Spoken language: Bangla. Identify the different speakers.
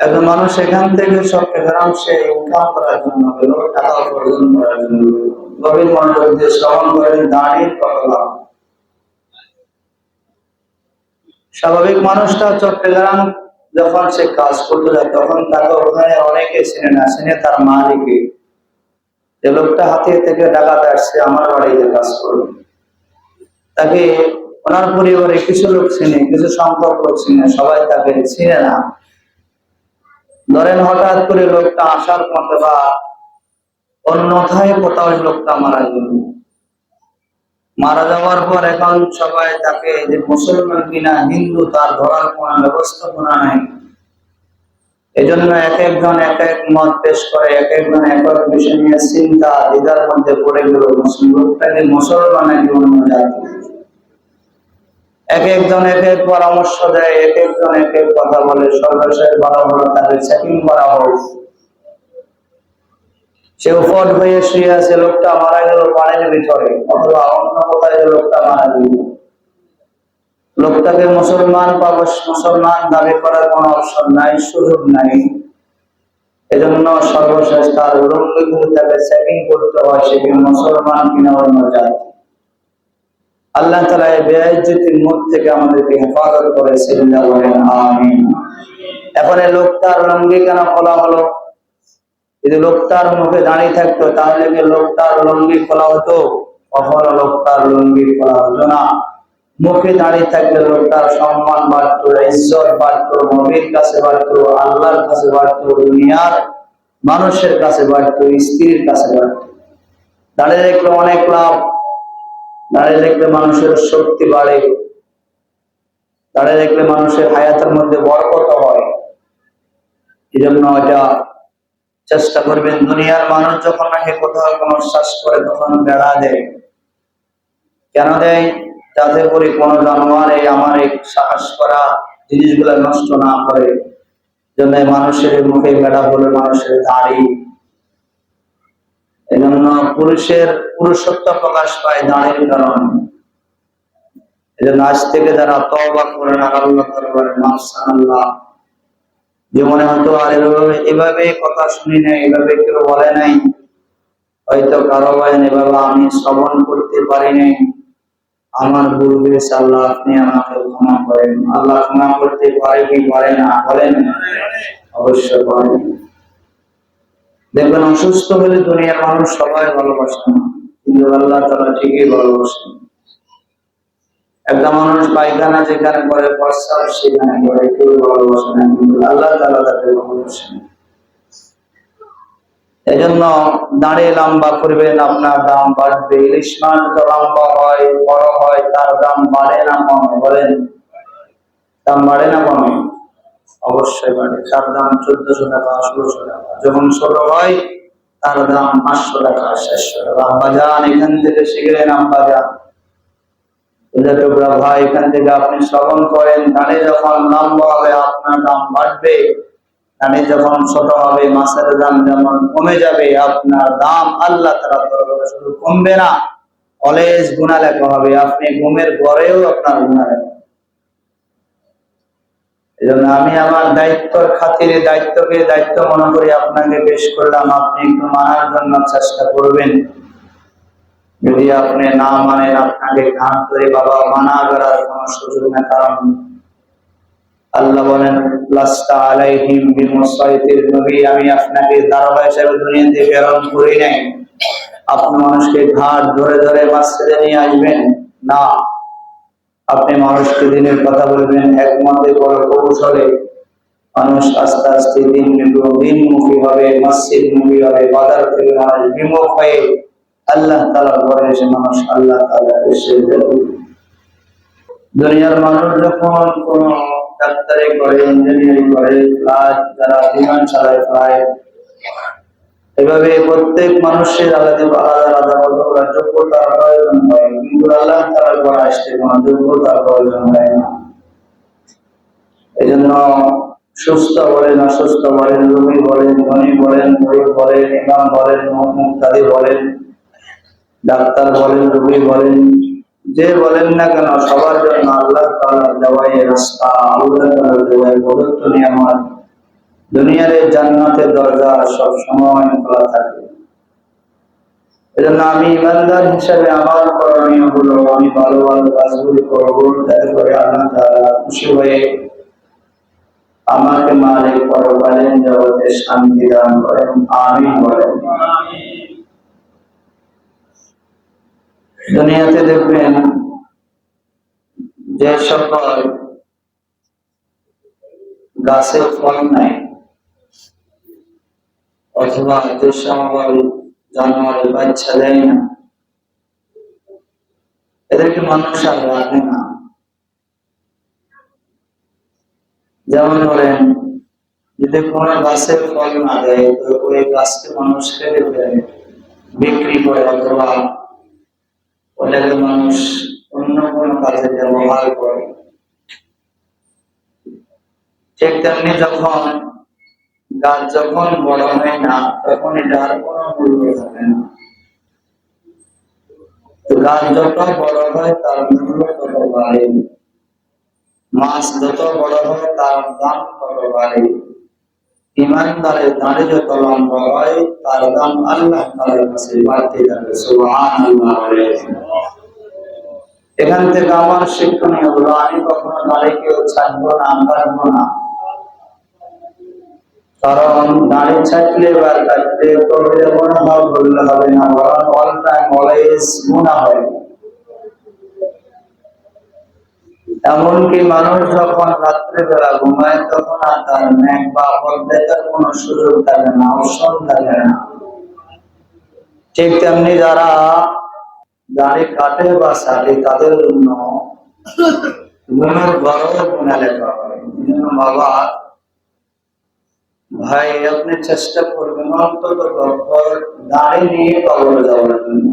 Speaker 1: একজন মানুষ এখান থেকে চট্টগ্রাম সে ইনকাম করার জন্য গেল, টাকা উপার্জন করার জন্য গভীর মনোযোগ দিয়ে শ্রবণ করেন দাঁড়িয়ে কত লাভ। স্বাভাবিক মানুষটা চট্টগ্রাম যখন সে কাজ করতে যায় তখন তাকে ওখানে অনেকে চিনে না, চিনে তার মালিককে, যে লোকটা হাতে থেকে ডাকাতে আসছে আমার বাড়িতে কাজ করবে। তাকে ওনার পরিবারে কিছু লোক চিনে, কিছু সংখ্যক লোক চিনে, সবাই তাকে চিনে না। ধরেন হঠাৎ করে লোকটা আসার পথে বা অন্যথায় কোথাও লোকটা মারা গেল, মারা যাওয়ার পর এখন সবাই তাকে যে মুসলমান কিনা হিন্দু তার ধরার কোন ব্যবস্থাপনা নাই। এই জন্য এক একজন এক এক মত পেশ করে, এক একজন এক এক বিষয় নিয়ে চিন্তা দ্বিধার মধ্যে পড়ে গেল লোকটাকে মুসলমানের জীবন জাতি। এক একজন এক এক পরামর্শ দেয়, এক একজন এক এক কথা বলে, সর্বশেষ বলা হলো তাকে চেকিং করা হোক। সে উপর হয়ে শুয়ে আছে, লোকটা মারা গেল পানির ভিতরে অথবা অন্য কোথায় লোকটা মারা গেল। লোকটাকে মুসলমান মুসলমান দাবি করার কোন অপশন নাই, সুযোগ নাই। এজন্য সর্বশেষ তার উলঙ্গগুলো তাকে চেকিং করতে হয়, সে কি মুসলমান কিনা অন্য জাতি। আল্লাহ তাআলা এই বেইজ্জতির মুখ থেকে আমাদেরকে হেফাজত করেছেন, বলেন আমিন। এখন এই লোকটার লুঙ্গি কেন খোলা হলো? যদি লোকটার মুখে দাঁড়িয়ে থাকতো তাহলে কি লোকটার লুঙ্গি খোলা হতো? কখনো লোকটার লুঙ্গি খোলা হতো না। মুখে দাঁড়িয়ে থাকলে লোকটার সম্মান বাড়তো, ইজ্জত বাড়তো, নবীর কাছে বাড়তো, আল্লাহর কাছে বাড়তো, দুনিয়ার মানুষের কাছে বাড়তো, স্ত্রীর কাছে বাড়তো। দাঁড়িয়ে দেখলে অনেক লাভ, দাঁড়িয়ে দেখলে মানুষের শক্তি বাড়ে, দাঁড়িয়ে দেখলে মানুষের হায়াতের মধ্যে বরকত হয়। এই জন্য এটা চেষ্টা করবেন। দুনিয়ার মানুষ যখন নাকি কোথাও কোনো শ্বাস করে তখন বেড়া দেয়, কেন দেয়? যাতে করে কোনো জানোয়ার আমার এই সাহস করা জিনিসগুলো নষ্ট না করে। জন্য মানুষের মুখে বেড়া হলো মানুষের দাড়ি। এই জন্য পুরুষের পুরুষত্ব প্রকাশ পায় দাড়ির কারণে। এই জন্য আজ থেকে যারা তওবা করেন আল্লাহ দরবারে মাশাআল্লাহ, জীবনে হয়তো আর এভাবে কথা শুনি নাই, এভাবে কেউ বলে নাই, হয়তো কারো বলেন এভাবে আমি শ্রবণ করতে পারি নাই, আমার ভুল হয়েছে, আল্লাহ আপনি আমাকে ক্ষমা করেন। আল্লাহ ক্ষমা করতে পারে কি পারে না? বলেন অবশ্যই পারে। দেখবেন অসুস্থ হলে দুনিয়ার মানুষ সবাই ভালোবাসেন, কিন্তু আল্লাহ তাআলা ঠিকই ভালোবাসেন। একটা মানুষ পায়খানা যেখানে করে, প্রস্রাব সেখানে করে, কেউ ভালোবাসে না, কিন্তু আল্লাহ তাআলা তাকে ভালোবাসেন। এই জন্য দাঁড়িয়ে লম্বা করবেন, আপনার দাম বাড়বে। ইলিশ মাছ যত লম্বা হয় বড় হয় তার দাম বাড়ে না কমে? বলেন দাম বাড়ে না কমে? অবশ্যই বাড়ে। তার দাম 1400 টাকা 1600 টাকা। যখন ছোট হয় তার দাম 500 টাকা 600 টাকা। আব্বাজান এখান থেকে শিখলেন, আব্বাজান ভাই এখান থেকে আপনি শ্রবণ করেন, দাঁড়িয়ে যখন লম্বা হবে আপনার দাম বাড়বে, দাঁড়িয়ে যখন ছোট হবে মাছের দাম যেমন কমে যাবে, আপনার দাম আল্লাহ তাআলা দরবারে শুধু কমবে না, অলওয়েজ গুনাহ লেখা হবে। আপনি ঘুমের ঘরেও আপনার গুনাহ লেখা। এজন্য আমি আমার দায়িত্বের খাতিরে দায়িত্বকে দায়িত্ব মনে করি আপনাকে পেশ করলাম, আপনি একটু মানার জন্য চেষ্টা করবেন। যদি আপনি না মানেন আপনাকে ঘাট করে বাবা মানা করার কোন সুযোগ না। কারণ আল্লাহ বলেন লাস্তা আলাইহিম বিমুসাইতির, নবী আমি আপনাকে দারোগা হিসেবে দুনিয়াতে প্রেরণ করি নাই আপনি মানুষকে ঘাট ধরে ধরে মসজিদে নিয়ে আসবেন না। আপনি মানুষকে দিনের কথা বলবেন একমতে বড় কৌশলে। মানুষ আস্তে আস্তে দিনমুখী হবে, মসজিদমুখী হবে, বাজার থেকে মানুষ বিমুখ হয়ে আল্লাহ তাআলার ঘরে এসে মানুষ আল্লাহ তাআলার এসে যাবে। দুনিয়ার মানুষ যখন কোন ডাক্তারি করে, ইঞ্জিনিয়ারিং করে, যারা বিমান চালায়, ফ্লাইট, এভাবে প্রত্যেক মানুষের আলাদা আলাদা আলাদা যোগ্যতার প্রয়োজন হয়, কিন্তু আল্লাহ তাআলার ঘরে আসতে কোন যোগ্যতার প্রয়োজন হয় না। এই জন্য সুস্থ বলেন অসুস্থ বলেন, রোগী বলেন ধনী বলেন গরিব বলেন, ইমাম বলেন মুক্তাদি বলেন, ডাক্তার বলেন রোগী বলেন, যে বলেন না কেন সবার জন্য আল্লাহ তাআলার দেওয়া এই রাস্তা, আল্লাহ তাআলার দেওয়া প্রদত্ত নিয়ামত দুনিয়ার এই জান্নাতের দরজা সব সময় খোলা থাকে। এজন্য আমি ইমানদার হিসেবে আমার করণীয় হলো আমি ভালো ভালো কাজগুলি করবো, যাতে করে আল্লাহ তাআলা খুশি হয়ে আমাকে মালিক পরকালীন জগতে শান্তি দান করেন। আমিন বলেন। দুনিয়াতে দেখবেন যে সকল গাছে ফল নাই, অথবা যে সকল জানোয়ারের বাচ্চা দেয় না, এদেরকে মানুষ আর রাখে না। যেমন ধরেন, যদি কোনো গাছের ফল না দেয় তো ওই গাছকে মানুষ কেটে ফেলে বিক্রি করে, অথবা ওটাকে মানুষ অন্য কোনো কাজে ব্যবহার করে। ঠিক তেমনি যখন গাছ যখন বড় হয় না, তখন এটার কোনো মূল্য থাকে না। গাছ যত বড় হয় তার মূল্য তত বাড়ে, মাছ যত বড় হয় তার দাম তত বাড়ে, ইমানদারের দাড়ি যত লম্বা হয় তার দাম আল্লাহ তাআলার কাছে বাড়তে থাকে। সুবহানাল্লাহ। এখান থেকে আমার শিক্ষণীয় হলো, আমি কখনো দাড়িকেও ছাড়বো না, কাটবো না। কারণ দাড়ি ছাড়লে বা কাটলে তবে মনোভাব বললে হবে না, বরং অল টাইম অলওয়েজ গুনাহ হয়। এমনকি মানুষ যখন রাত্রেবেলা ঘুমায় তখন আর তার নেক বা পথ দেখার কোন সুযোগ থাকে না, অপশন থাকে না। ঠিক তেমনি যারা দাড়ি কাটে বা ছাড়ে তাদের জন্য গুণের বড় গুণা লেখা হয়। বাবা ভাই, আপনি চেষ্টা করবেন অন্তত দাড়ি নিয়ে কবরে যাওয়ার জন্য।